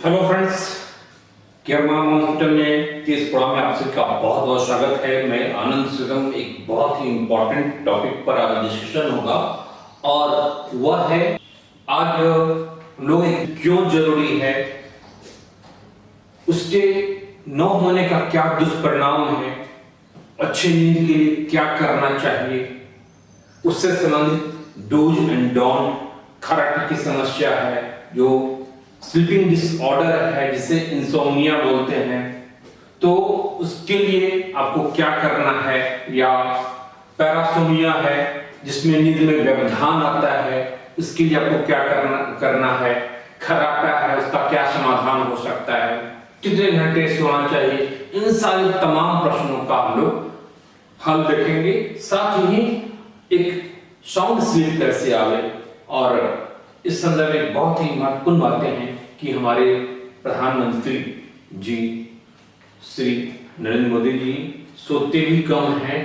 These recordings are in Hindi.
हेलो फ्रेंड्स, केयर माम हॉस्पिटल में के इस प्रोग्राम में आप सबका बहुत बहुत स्वागत है। मैं आनंद सुगम। एक बहुत ही इंपॉर्टेंट टॉपिक पर आज डिस्कशन होगा और वह है आज लोग क्यों जरूरी है, उसके न होने का क्या दुष्परिणाम है, अच्छी नींद के लिए क्या करना चाहिए, उससे संबंधित डूज एंड डोंट, खराटे की समस्या है जो स्लीपिंग डिसऑर्डर है जिसे इंसोम्निया बोलते हैं, तो उसके लिए आपको क्या करना है, या पैरासोनिया है जिसमें नींद में व्यवधान आता है, उसके लिए आपको क्या करना है, खराटा है उसका क्या समाधान हो सकता है, कितने घंटे सोना चाहिए, इन सारे तमाम प्रश्नों का हम लोग हल देखेंगे। साथ ही एक साउंड स्लीप कैसे आवे, और इस संदर्भ में बहुत ही महत्वपूर्ण बातें हैं कि हमारे प्रधानमंत्री जी श्री नरेंद्र मोदी जी सोते भी कम हैं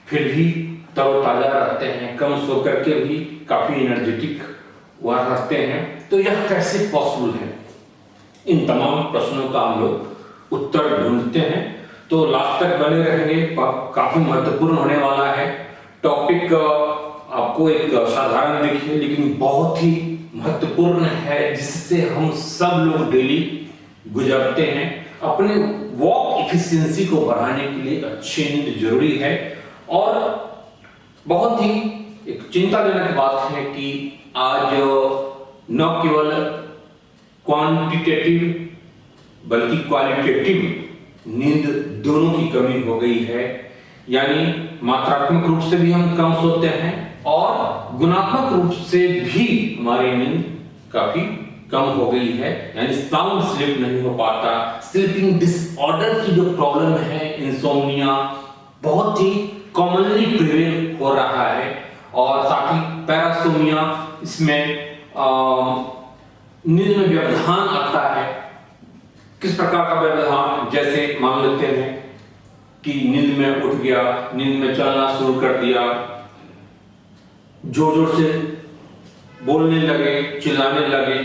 फिर भी तरोताजा रहते हैं, कम सो करके भी काफी एनर्जेटिक वह रहते हैं, तो यह कैसे पॉसिबल है? इन तमाम प्रश्नों का हम लोग उत्तर ढूंढते हैं, तो लास्ट तक बने रहेंगे। काफी महत्वपूर्ण होने वाला है टॉपिक। आपको एक साधारण दिखे लेकिन बहुत ही महत्वपूर्ण है, जिससे हम सब लोग डेली गुजरते हैं। अपने वॉक एफिशिएंसी को बढ़ाने के लिए अच्छी नींद जरूरी है। और बहुत ही एक चिंताजनक बात है कि आज न केवल क्वांटिटेटिव बल्कि क्वालिटेटिव नींद दोनों की कमी हो गई है, यानी मात्रात्मक रूप से भी हम कम सोते हैं और गुणात्मक रूप से भी हमारी नींद काफी कम हो गई है, यानी साउंड स्लीप नहीं हो पाता। स्लीपिंग डिसऑर्डर की जो प्रॉब्लम है, इंसोम्निया, बहुत ही कॉमनली प्रिवेल हो रहा है। और साथ ही पैरासोनिया, इसमें नींद में व्यवधान आता है। किस प्रकार का व्यवधान? जैसे मान लेते हैं कि नींद में उठ गया, नींद में चलना शुरू कर दिया, जोर जोर से बोलने लगे, चिल्लाने लगे,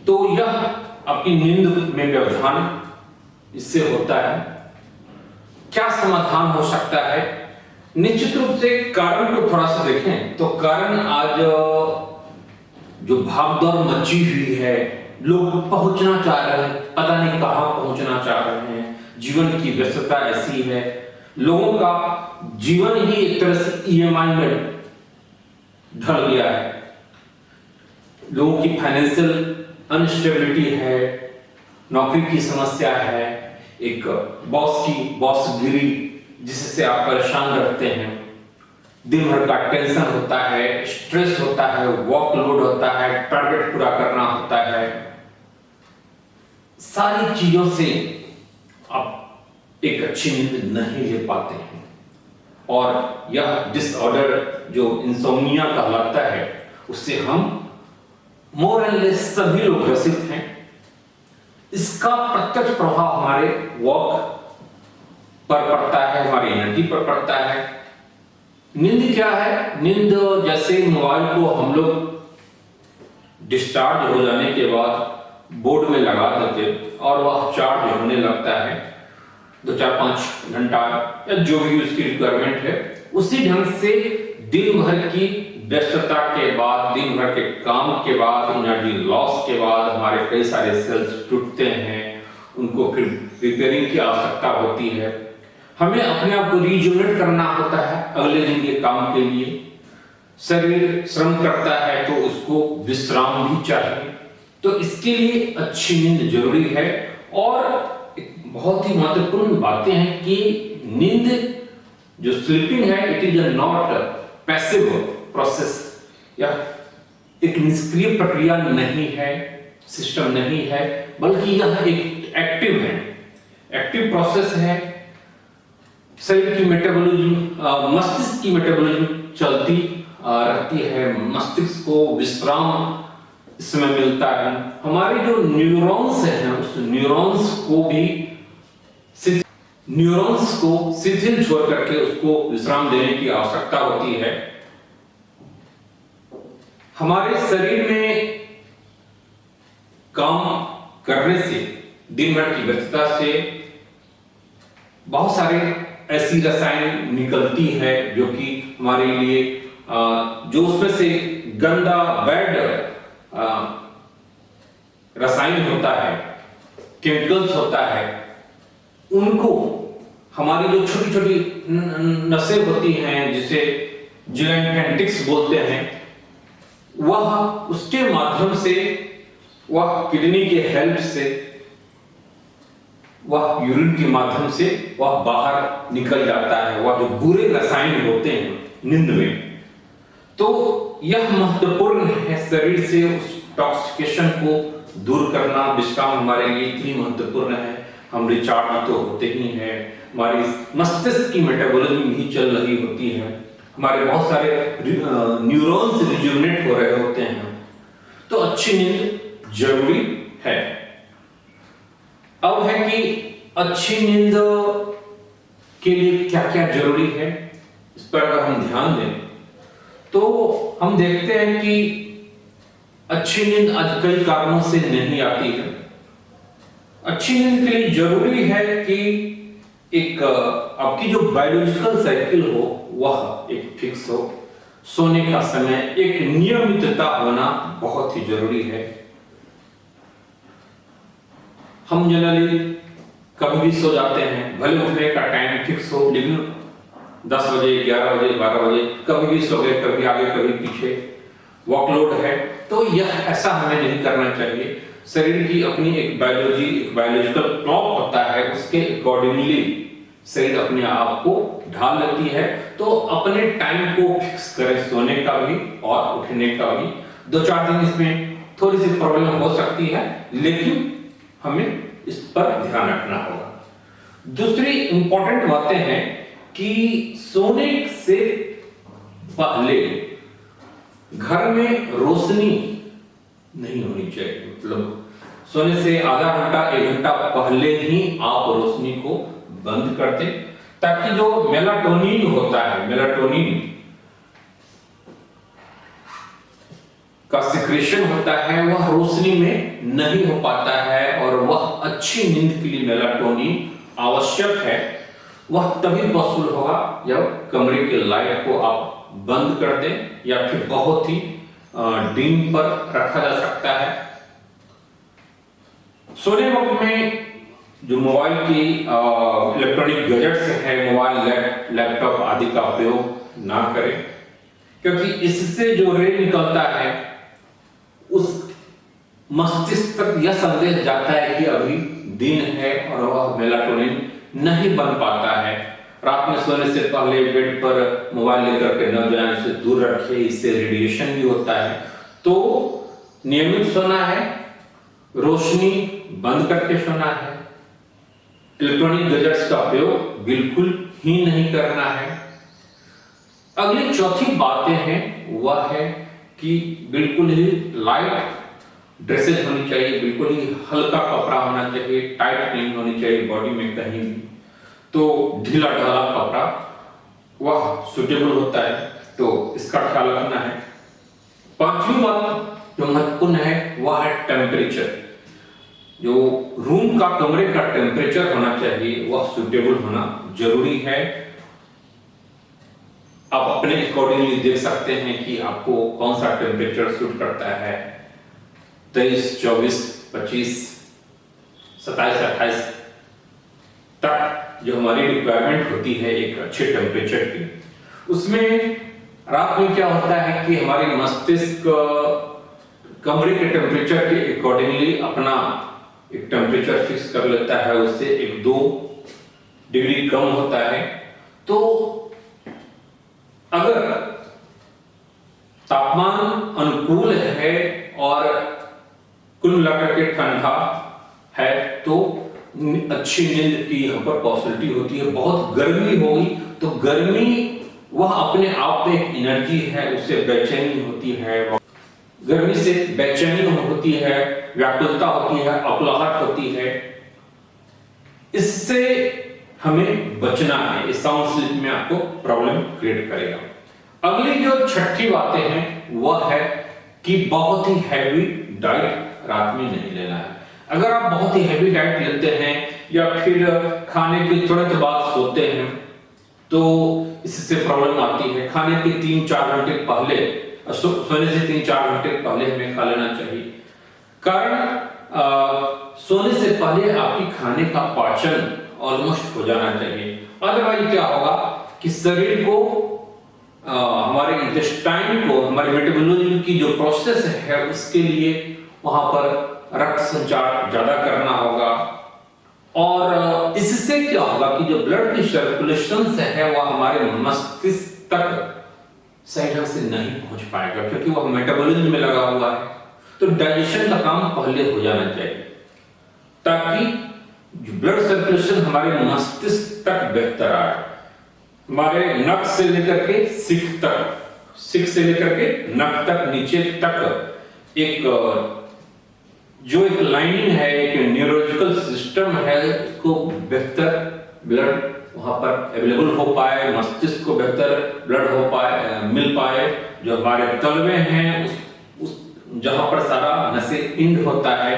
तो यह आपकी नींद में व्यवधान इससे होता है। क्या समाधान हो सकता है? निश्चित रूप से कारण को थोड़ा सा देखें तो कारण आज जो भागदौड़ मची हुई है, लोग पहुंचना चाह रहे हैं, पता नहीं कहां पहुंचना चाह रहे हैं। जीवन की व्यस्तता ऐसी है, लोगों का जीवन ही एक तरह से ईएमआई में ढल गया है। लोगों की फाइनेंशियल अनस्टेबिलिटी है, नौकरी की समस्या है, एक बॉसगिरी जिससे आप परेशान रहते हैं, दिन भर का टेंशन होता है, स्ट्रेस होता है, वर्कलोड होता है, टारगेट पूरा करना होता है। सारी चीजों से आप एक अच्छी नींद नहीं ले पाते हैं, और यह डिसऑर्डर जो इंसोम्निया कहलाता है, उससे हम मोर एंड लेस सभी लोग ग्रसित हैं। इसका प्रत्यक्ष प्रभाव हमारे वर्क पर पड़ता है, हमारी एनर्जी पर पड़ता है। नींद क्या है? नींद जैसे मोबाइल को हम लोग डिस्चार्ज हो जाने के बाद बोर्ड में लगा देते और वह चार्ज होने लगता है 2-4-5 घंटा या जो भी उसकी रिक्वायरमेंट है, उसी ढंग से दिन भर की व्यस्तता के बाद, दिन भर के काम के बाद, एनर्जी लॉस के बाद हमारे कई सारे सेल्स टूटते हैं, उनको फिर रिपेयरिंग की आवश्यकता होती है। हमें अपने आप को रिजुवेनेट करना होता है अगले दिन के काम के लिए। शरीर श्रम करता है तो उसको विश्राम भी चाहिए, तो इसके लिए अच्छी नींद जरूरी है। और बहुत ही महत्वपूर्ण बातें हैं कि नींद जो स्लीपिंग है, it is not passive process, या एक निष्क्रिय प्रक्रिया नहीं है, सिस्टम नहीं है, बल्कि यह एक एक्टिव है, एक्टिव प्रोसेस है। शरीर की मेटाबॉलिज्म, मस्तिष्क की मेटाबॉलिज्म चलती रहती है, मस्तिष्क को विश्राम इसमें मिलता है। हमारे जो न्यूरॉन्स हैं, उस न्यूरॉन्स को शिथिल छोड़ करके उसको विश्राम देने की आवश्यकता होती है। हमारे शरीर में काम करने से, दिन भर की व्यस्तता से बहुत सारे ऐसी रसायन निकलती है जो कि हमारे लिए जो उसमें से गंदा बैड रसायन होता है, केमिकल्स होता है, उनको हमारी जो छोटी छोटी नसें होती हैं जिसे जिलेंफेंटिक्स बोलते हैं, वह उसके माध्यम से, वह किडनी के हेल्प से, वह यूरिन के माध्यम से वह बाहर निकल जाता है, वह जो बुरे रसायन होते हैं नींद में। तो यह महत्वपूर्ण है शरीर से उस टॉक्सिकेशन को दूर करना। विश्राम हमारे लिए इतनी महत्वपूर्ण है। हम रिचार्ज तो होते ही हैं, हमारी मस्तिष्क की मेटाबॉलिज्म भी चल रही होती है, हमारे बहुत सारे न्यूरॉन्स रिजुविनेट हो रहे होते हैं। तो अच्छी नींद जरूरी है। अब है कि अच्छी नींद के लिए क्या क्या जरूरी है, इस पर अगर हम ध्यान दें तो हम देखते हैं कि अच्छी नींद आज कई कारणों से नहीं आती है। अच्छी नींद के लिए जरूरी है कि एक आपकी जो बायोलॉजिकल साइकिल हो वह एक फिक्स हो, सोने का समय एक नियमितता होना बहुत ही जरूरी है। हम जनरली कभी भी सो जाते हैं, भले उठने का टाइम फिक्स हो, लेकिन 10 बजे, 11 बजे, 12 बजे कभी भी सो गए, कभी आगे कभी पीछे, वर्कलोड है। तो यह ऐसा हमें नहीं करना चाहिए। शरीर की अपनी एक बायोलॉजिकल क्लॉक होता है, उसके अकॉर्डिंगली शरीर अपने आप को ढाल लेती है। तो अपने टाइम को फिक्स करें, सोने का भी और उठने का भी। 2-4 दिन इसमें थोड़ी सी प्रॉब्लम हो सकती है, लेकिन हमें इस पर ध्यान रखना होगा। दूसरी इंपॉर्टेंट बातें हैं कि सोने से पहले घर में रोशनी नहीं होनी चाहिए। मतलब सोने से आधा घंटा 1 घंटा पहले ही आप रोशनी को बंद कर दें, ताकि जो मेलाटोनिन होता है, मेलाटोनिन का सिक्रेशन होता है, वह रोशनी में नहीं हो पाता है। और वह अच्छी नींद के लिए मेलाटोनिन आवश्यक है, वह तभी पॉसिबल होगा जब कमरे के लाइट को आप बंद कर दें, या फिर बहुत ही डिम पर रखा जा सकता है। सोने वक्त में जो मोबाइल की इलेक्ट्रॉनिक गैजेट्स है, मोबाइल, लैपटॉप आदि का उपयोग ना करें, क्योंकि इससे जो रे निकलता है उस मस्तिष्क तक यह संदेश जाता है कि अभी दिन है और वह मेलाटोनिन नहीं बन पाता है। रात में सोने से पहले बेड पर मोबाइल लेकर के न जाएं, से दूर रखें, इससे रेडिएशन भी होता है। तो नियमित सोना है, रोशनी बंद करके सोना है, इलेक्ट्रॉनिक गैजेट्स का उपयोग बिल्कुल ही नहीं करना है। अगली चौथी बातें हैं वह है कि बिल्कुल ही लाइट ड्रेसेस होनी चाहिए, बिल्कुल ही हल्का कपड़ा होना चाहिए, टाइट नहीं होनी चाहिए बॉडी में कहीं भी। तो ढीला ढाला कपड़ा वह सुटेबल होता है, तो इसका ख्याल रखना है। पांचवी बात जो महत्वपूर्ण है वह है टेम्परेचर। जो रूम का, कमरे का टेम्परेचर होना चाहिए वह सुटेबल होना जरूरी है। आप अपने अकॉर्डिंगली देख सकते हैं कि आपको कौन सा टेम्परेचर सूट करता है। 23, 24, 25, 27, 28 तक जो हमारी रिक्वायरमेंट होती है एक अच्छे टेम्परेचर की, उसमें रात में क्या होता है कि हमारी मस्तिष्क कमरे के टेम्परेचर के अकॉर्डिंगली अपना एक टेम्परेचर फिक्स कर लेता है, उससे 1-2 डिग्री कम होता है। तो अगर तापमान अनुकूल है और कुल मिलाकर के ठंडा है तो अच्छी नींद की यहाँ पर पॉसिबिलिटी होती है। बहुत गर्मी होगी तो गर्मी वह अपने आप में एक एनर्जी है, उससे बेचैनी होती है, गर्मी से बेचैनी होती है, व्याकुलता होती है, अकुलाहट होती है। इससे हमें बचना है, इस साउंड स्लीप में आपको प्रॉब्लम क्रिएट करेगा। अगली जो छठी बातें हैं वह है कि बहुत ही हैवी डाइट रात में नहीं लेना है। अगर आप बहुत ही हैवी डाइट लेते हैं या फिर खाने के तुरंत बाद सोते हैं तो इससे प्रॉब्लम आती है। खाने के 3-4 घंटे पहले, सोने से 3-4 घंटे पहले हमें खा लेना चाहिए। कारण सोने से पहले आपकी खाने का पाचन ऑलमोस्ट हो जाना चाहिए। अदरवाइज क्या होगा कि शरीर को हमारे इंटेस्टाइन को, हमारे मेटाबॉलिज्म की जो प्रोसेस है उसके लिए वहां पर रक्त संचार ज्यादा करना होगा और इससे क्या होगा कि जो ब्लड की सर्कुलेशन है वह हमारे मस्तिष्क तक सही ढंग से नहीं पहुंच पाएगा क्योंकि वह मेटाबॉलिज्म में लगा हुआ है। तो डाइजेशन का काम पहले हो जाना चाहिए ताकि ब्लड सर्कुलेशन हमारे मस्तिष्क तक बेहतर आए। हमारे नक से लेकर के सिक तक, सिक से लेकर के नक तक, नीचे तक एक जो एक लाइनिंग है, एक न्यूरोलॉजिकल सिस्टम है, उसको बेहतर ब्लड वहां पर अवेलेबल हो पाए, मस्तिष्क को बेहतर ब्लड हो पाए, मिल पाए। जो हमारे तलवे हैं उस जहां पर सारा नसें पिंड होता है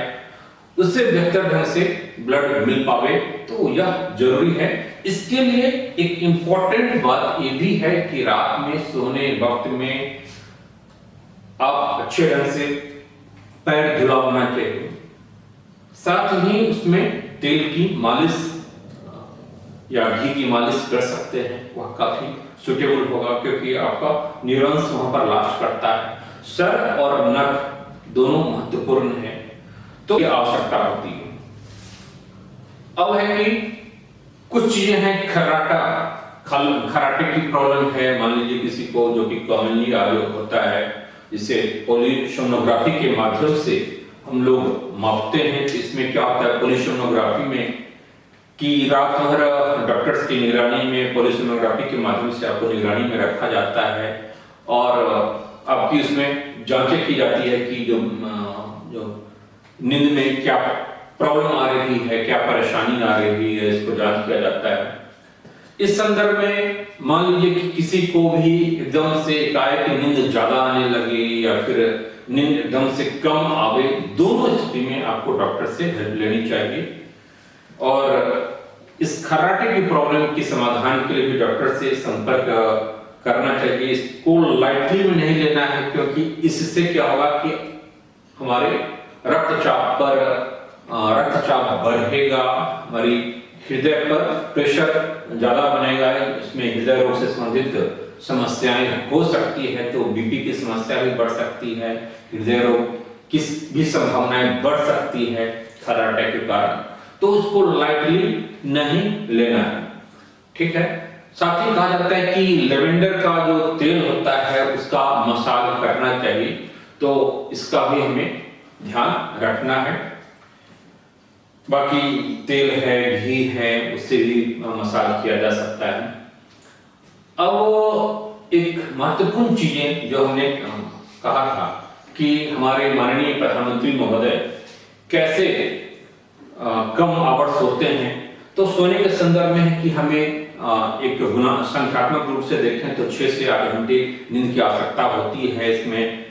उससे बेहतर ढंग से ब्लड मिल पावे, तो यह जरूरी है। इसके लिए एक इंपॉर्टेंट बात यह भी है कि रात में सोने वक्त में आप अच्छे ढंग से पैर धुला होना चाहिए। साथ ही उसमें तेल की मालिश या घी की मालिश कर सकते हैं, वह काफी सुटेबल होगा क्योंकि आपका न्यूरॉन्स वहां पर लास्ट करता है। सर और नख दोनों महत्वपूर्ण है, तो यह आवश्यकता होती है। अब है कि कुछ चीजें हैं, खराटे की प्रॉब्लम है। मान लीजिए किसी को जो कि कॉमनली आज होता है, जिसे पॉलीसोनोग्राफी के माध्यम से हम लोग मापते हैं। इसमें क्या होता है पॉलीसोनोग्राफी में कि रात भर डॉक्टर्स की निगरानी में पॉलीसोनोग्राफी के माध्यम से आपको निगरानी में रखा जाता है और आपकी उसमें जांचें की जाती है कि जो नींद में क्या प्रॉब्लम आ रही है, क्या परेशानी आ रही है, इसको जांच किया जाता है। इस संदर्भ में मान लीजिए कि किसी को भी एकदम से एकाएक नींद ज्यादा आने लगे या फिर नींद एकदम से कम आवे, दोनों स्थिति में आपको डॉक्टर से हेल्प लेनी चाहिए। और इस खर्राटे की प्रॉब्लम के समाधान के लिए भी डॉक्टर से संपर्क करना चाहिए। इसको लाइटली में नहीं लेना है क्योंकि इससे क्या होगा कि हमारे रक्तचाप बढ़ेगा, हमारी हृदय पर प्रेशर ज्यादा बनेगा, इसमें हृदय रोग से संबंधित समस्याएं हो सकती है, तो बीपी की समस्या भी बढ़ सकती है, हृदय रोग की भी संभावनाएं बढ़ सकती है खर्राटे के कारण। तो उसको लाइटली नहीं लेना है, ठीक है। साथ ही कहा जाता है कि लेवेंडर का जो तेल होता है उसका मसाज करना चाहिए, तो इसका भी हमें ध्यान रखना है। बाकी तेल है, घी है, उससे भी मसाज किया जा सकता है। अब एक महत्वपूर्ण चीजें जो हमने कहा था कि हमारे माननीय प्रधानमंत्री महोदय कैसे कम आवर्स सोते हैं, तो सोने के संदर्भ में है कि हमें एक संख्यात्मक रूप से देखें तो 6 से 8 घंटे नींद की आवश्यकता होती है। इसमें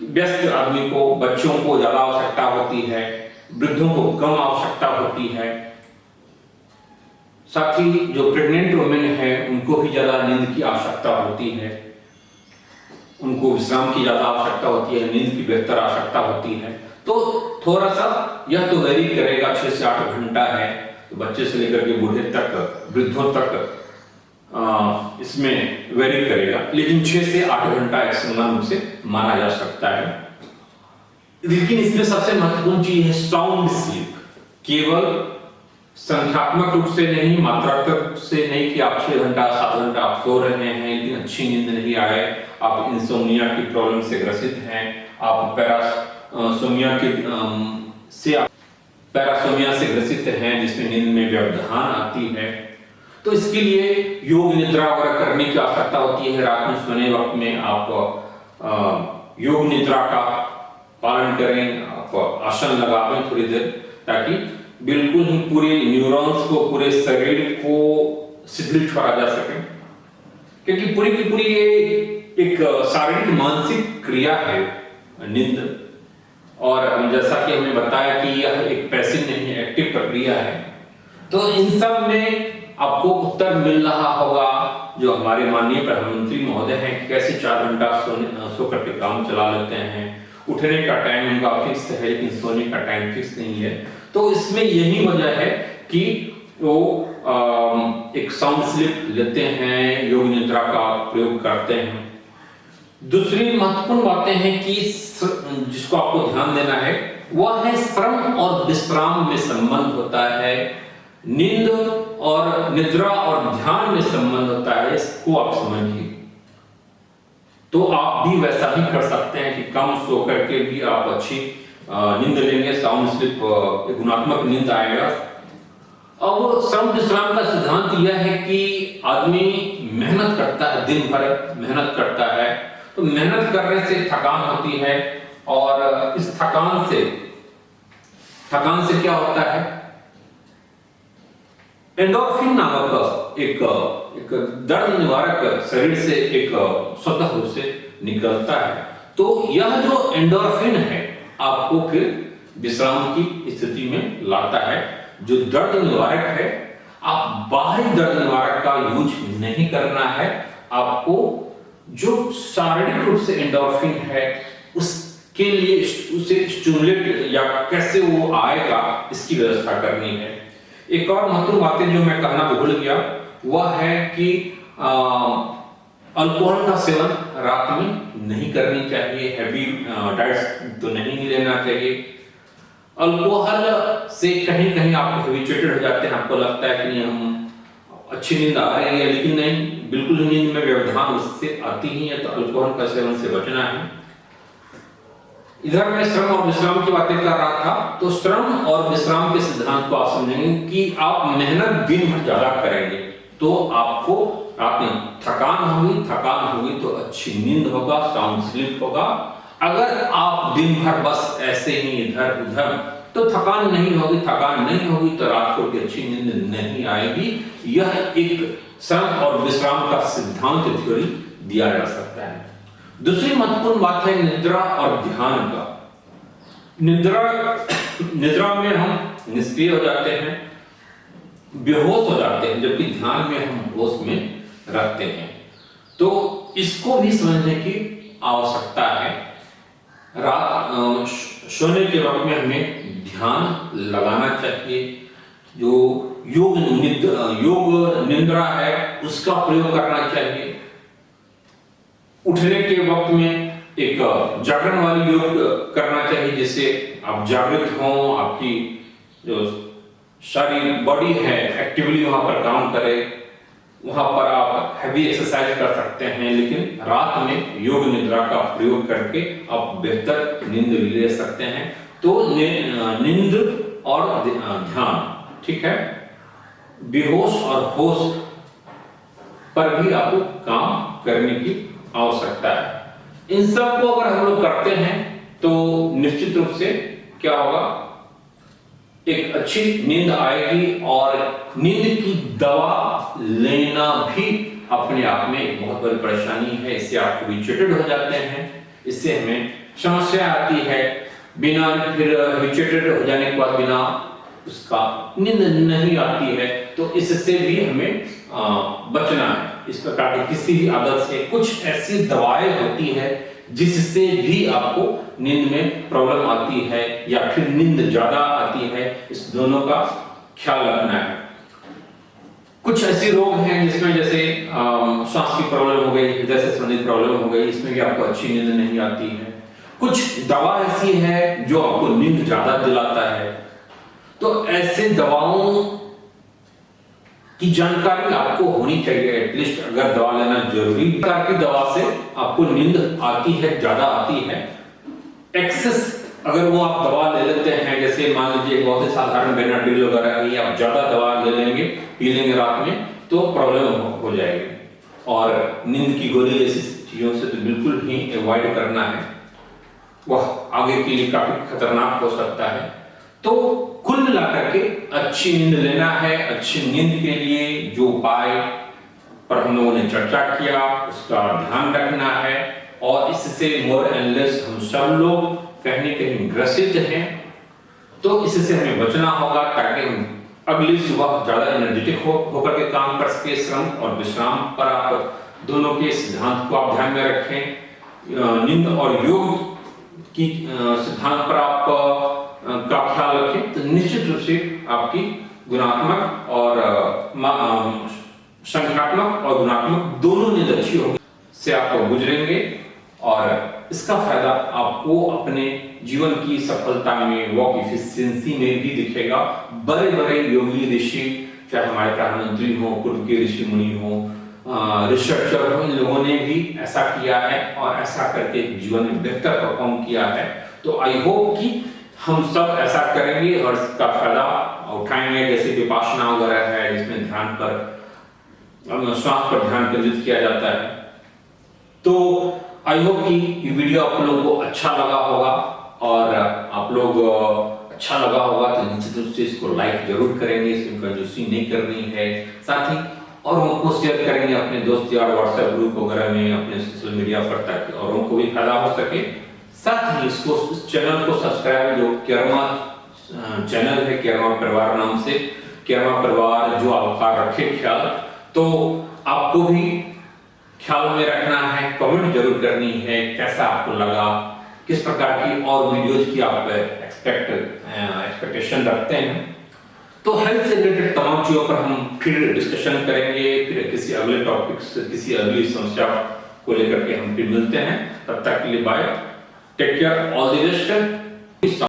व्यस्त आदमी को, बच्चों को ज्यादा आवश्यकता होती है, वृद्धों को कम आवश्यकता होती है। साथ ही जो प्रेग्नेंट वुमेन है उनको भी ज्यादा नींद की आवश्यकता होती है, उनको विश्राम की ज्यादा आवश्यकता होती है, नींद की बेहतर आवश्यकता होती है। तो थोड़ा सा यह तो वेरी करेगा, 6 से 8 घंटा है, तो बच्चे से लेकर के बूढ़े तक, वृद्धों तक इसमें वेरी करेगा, लेकिन 6 से 8 घंटा एक समान रूप से माना जा सकता है। लेकिन इसमें सबसे महत्वपूर्ण चीज है साउंड स्लीप। केवल संख्यात्मक रूप से नहीं, मात्रात्मक से नहीं कि आप 6 घंटा 7 घंटा आप सो रहे हैं लेकिन अच्छी नींद नहीं आए, आप इंसोम्निया की प्रॉब्लम से ग्रसित हैं, आप पैरासोमिया से ग्रसित हैं जिसमें नींद में व्यवधान आती है, तो इसके लिए योग निद्रा वगैरह करने की आवश्यकता होती है। रात में सोने वक्त में आप योग निद्रा का पालन करें, आप आसन लगावें थोड़ी देर, ताकि बिल्कुल ही पूरे न्यूरॉन्स को, पूरे शरीर को शिथिल छोड़ा जा सके। क्योंकि पूरी की पूरी ये एक शारीरिक मानसिक क्रिया है नींद, और जैसा कि हमने बताया कि यह एक पैसिव नहीं एक्टिव प्रक्रिया है। तो इन सब में आपको उत्तर मिल रहा होगा जो हमारे माननीय प्रधानमंत्री महोदय हैं कि कैसे 4 घंटा सो करके काम चला लेते हैं, उठने का टाइम उनका फिक्स है लेकिन सोने का टाइम फिक्स नहीं है। तो इसमें यही वजह है कि वो एक साउंड स्लीप लेते हैं, योग निद्रा का प्रयोग करते हैं। दूसरी महत्वपूर्ण बातें हैं कि जिसको आपको ध्यान देना है वह है श्रम और विश्राम में संबंध होता है, नींद और निद्रा और ध्यान में संबंध होता है, इसको आप समझिए। तो आप भी वैसा ही कर सकते हैं कि कम सो करके भी आप अच्छी नींद लेंगे, साउंड स्लीप, गुणात्मक नींद आएगा। अब श्रम विश्राम का सिद्धांत यह है कि आदमी मेहनत करता है, दिन भर मेहनत करता है, तो मेहनत करने से थकान होती है और इस थकान से क्या होता है, एंडोर्फिन नामक एक दर्द निवारक शरीर से एक स्वतः रूप से निकलता है। तो यह जो एंडोर्फिन है आपको फिर विश्राम की स्थिति में लाता है। जो दर्द निवारक है, आप बाहरी दर्द निवारक का यूज नहीं करना है, आपको जो शारीरिक रूप से एंडोर्फिन है उसके लिए उसे स्टिमुलेट या कैसे वो आएगा इसकी व्यवस्था करनी है। एक और महत्वपूर्ण बातें जो मैं कहना भूल गया वह है कि अल्कोहल का सेवन रात में नहीं करनी चाहिए, हैवी डाइट तो नहीं लेना चाहिए। अल्कोहल से कहीं कहीं आप हैबिचुएटेड हो जाते हैं, आपको लगता है कि हम अच्छी नींद आ रही है, लेकिन नहीं, बिल्कुल नींद में व्यवधान उससे आती ही है। तो अल्कोहल का सेवन से बचना है। इधर मैं श्रम और विश्राम की बातें कर रहा था, तो श्रम और विश्राम के सिद्धांत को आप समझेंगे कि आप मेहनत दिन भर ज्यादा करेंगे तो आपको थकान होगी तो अच्छी नींद होगा, साउंड स्लीप होगा। अगर आप दिन भर बस ऐसे ही इधर उधर तो थकान नहीं होगी तो रात को भी अच्छी नींद नहीं आएगी। यह एक श्रम और विश्राम का सिद्धांत थ्योरी दिया जा सकता है। दूसरी महत्वपूर्ण बात है निद्रा और ध्यान का। निद्रा में हम निष्क्रिय हो जाते हैं, बेहोश हो जाते हैं, जबकि ध्यान में हम होश में रहते हैं। तो इसको भी समझने की आवश्यकता है। रात सोने के वक्त में हमें ध्यान लगाना चाहिए। जो योग निद्रा है उसका प्रयोग करना चाहिए। उठने के वक्त में एक जागरण वाली योग करना चाहिए, जिससे आप जागृत हों, आपकी जो सारी बॉडी है एक्टिवली वहां पर काम करे। वहां पर आप हैवी एक्सरसाइज कर सकते हैं, लेकिन रात में योग निद्रा का प्रयोग करके आप बेहतर नींद ले सकते हैं। तो नींद और ध्यान, ठीक है, बेहोश और होश पर भी आपको काम करने की आवश्यकता है। इन सब को अगर हम लोग करते हैं तो निश्चित रूप से क्या होगा, एक अच्छी नींद आएगी। और नींद की दवा लेना भी अपने आप में एक बहुत बड़ी परेशानी है। इससे आप हैबिचुएटेड हो जाते हैं, इससे हमें समस्या आती है। बिना फिर हैबिचुएटेड हो जाने के बाद बिना उसका नींद नहीं आती है, तो इससे भी हमें बचना है। इस प्रकार की किसी भी आदत से कुछ ऐसी दवाएं होती है जिससे भी आपको नींद में प्रॉब्लम आती है या फिर नींद ज्यादा आती है। इस दोनों का ख्याल रखना है। कुछ ऐसे रोग हैं जिसमें जैसे सांस की प्रॉब्लम हो गई, हृदय से संबंधित प्रॉब्लम हो गई, इसमें भी आपको अच्छी नींद नहीं आती है। कुछ दवा ऐसी है जो आपको नींद ज्यादा दिलाता है। तो ऐसे दवाओं की जानकारी आपको होनी चाहिए। एटलीस्ट अगर दवा लेना जरूरी, प्रकार की दवा से आपको नींद आती है, ज्यादा आती है। एक्सेस अगर वो आप दवा ले लेते हैं, जैसे मान लीजिए बहुत ही साधारण बेनाड्रिल वगैरह, ये आप ज्यादा दवा ले लेंगे, पी लेंगे रात में, तो प्रॉब्लम हो जाएगी। और नींद की गोली जैसी चीजों से तो बिल्कुल ही अवॉइड करना है, वह आगे के लिए काफी खतरनाक हो सकता है। तो कुल मिलाकर के अच्छी नींद लेना है। अच्छी नींद के लिए जो उपाय पर हम लोगों ने चर्चा किया उसका ध्यान रखना है, और इससे मोर एंड लेस हम सब लोग कहीं न कहीं ग्रसित हैं, तो इससे हमें बचना होगा ताकि हम अगली सुबह ज़्यादा एनर्जेटिक होकर के काम कर सके। श्रम और विश्राम पर आप दोनों के सिद्धांत को आप ध्यान में रखें। नींद और योग की सिद्धांत पर आप का ख्याल रखें, तो निश्चित रूप से आपकी गुणात्मक और संख्यात्मक और गुणात्मक दोनों नींद अच्छी होगी से आप गुजरेंगे, और इसका फायदा आपको अपने जीवन की सफलता में, वर्क इफिशिएंसी में भी दिखेगा। बड़े बड़े योगी ऋषि, चाहे हमारे प्रधानमंत्री हो, पूर्व के ऋषि मुनि हो, रिसर्चर हो, इन लोगों ने भी ऐसा किया है और ऐसा करके जीवन में बेहतर परफॉर्म किया है। तो आई होप कि हम सब ऐसा करेंगे और इसका फायदा उठाएंगे। जैसे विपासना वगैरह है जिसमें ध्यान पर, श्वास पर ध्यान केंद्रित किया जाता है। तो आई होप कि ये वीडियो आप लोगों को अच्छा लगा होगा, और आप लोग अच्छा लगा होगा तो निश्चित रूप से इसको लाइक जरूर करेंगे, इसमें कंजूसी नहीं करनी है। साथ ही और उनको शेयर करेंगे अपने दोस्त यार व्हाट्सएप ग्रुप वगैरह में, अपने सोशल मीडिया पर, ताकि औरों को भी फायदा हो सके। साथ ही इसको, इस चैनल को सब्सक्राइब, जो केरमा चैनल है, केरमा परिवार नाम से, केरमा परिवार जो आपका रखे ख्याल, तो आपको भी ख्याल में रखना है। कमेंट जरूर करनी है कैसा आपको लगा, किस प्रकार की और वीडियोज की आप एक्सपेक्टेशन रखते हैं। तो हेल्थ से रिलेटेड तमाम चीजों पर हम फिर डिस्कशन करेंगे, फिर किसी अगले टॉपिक से, किसी अगली समस्या को लेकर के हम फिर मिलते हैं। तब तक के लिए bye, take care, all the best.